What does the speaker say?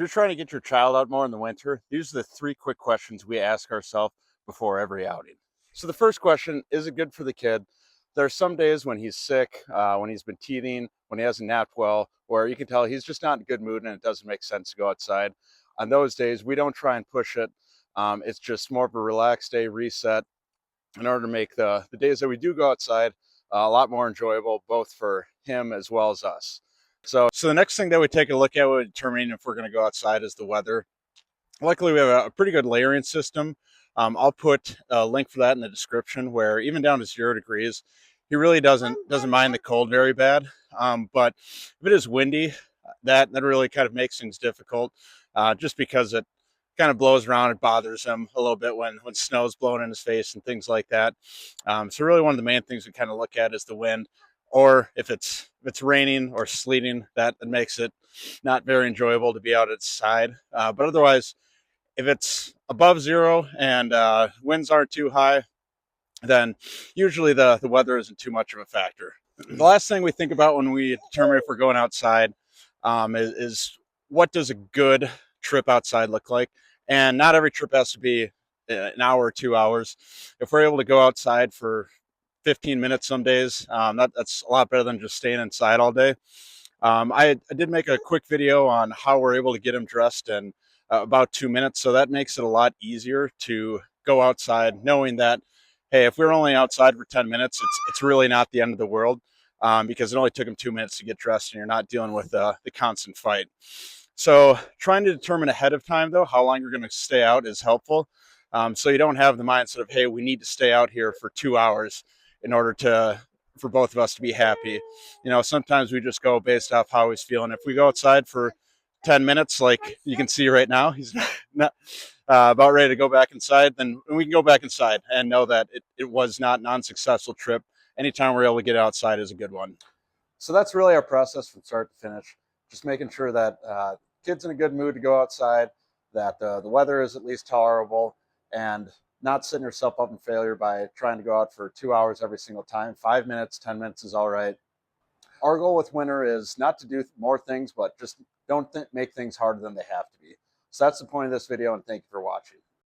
you're trying to get your child out more in the winter, these are the three quick questions we ask ourselves before every outing. So the first question, is it good for the kid? There are some days when he's sick, when he's been teething, when he hasn't napped well, where you can tell he's just not in a good mood and it doesn't make sense to go outside. On those days, we don't try and push it. It's just more of a relaxed day, reset, in order to make the days that we do go outside a lot more enjoyable, both for him as well as us. So the next thing that we take a look at when determining if we're going to go outside is the weather. Luckily, we have a pretty good layering system. I'll put a link for that in the description, where even down to 0 degrees, he really doesn't mind the cold very bad. But if it is windy, that really kind of makes things difficult, just because it kind of blows around. It bothers him a little bit when snow's blowing in his face and things like that. So really, one of the main things we kind of look at is the wind, or if it's raining or sleeting, that makes it not very enjoyable to be out outside. But otherwise, if it's above zero and winds aren't too high, then usually the weather isn't too much of a factor. The last thing we think about when we determine if we're going outside is what does a good trip outside look like? And not every trip has to be an hour or 2 hours. If we're able to go outside for 15 minutes some days, that's a lot better than just staying inside all day. I did make a quick video on how we're able to get him dressed in about 2 minutes. So that makes it a lot easier to go outside knowing that, hey, if we're only outside for 10 minutes, it's really not the end of the world, because it only took him 2 minutes to get dressed and you're not dealing with the constant fight. So trying to determine ahead of time, though, how long you're going to stay out is helpful. So you don't have the mindset of, hey, we need to stay out here for 2 hours in order for both of us to be happy. Sometimes we just go based off how he's feeling. If we go outside for 10 minutes, like you can see right now, he's not about ready to go back inside, then we can go back inside and know that it was not an unsuccessful trip. Anytime we're able to get outside is a good one. So that's really our process from start to finish. Just making sure that kid's in a good mood to go outside, that the weather is at least tolerable, and not setting yourself up in failure by trying to go out for 2 hours every single time. 5 minutes, 10 minutes is all right. Our goal with winter is not to do more things, but just don't make things harder than they have to be. So that's the point of this video, and thank you for watching.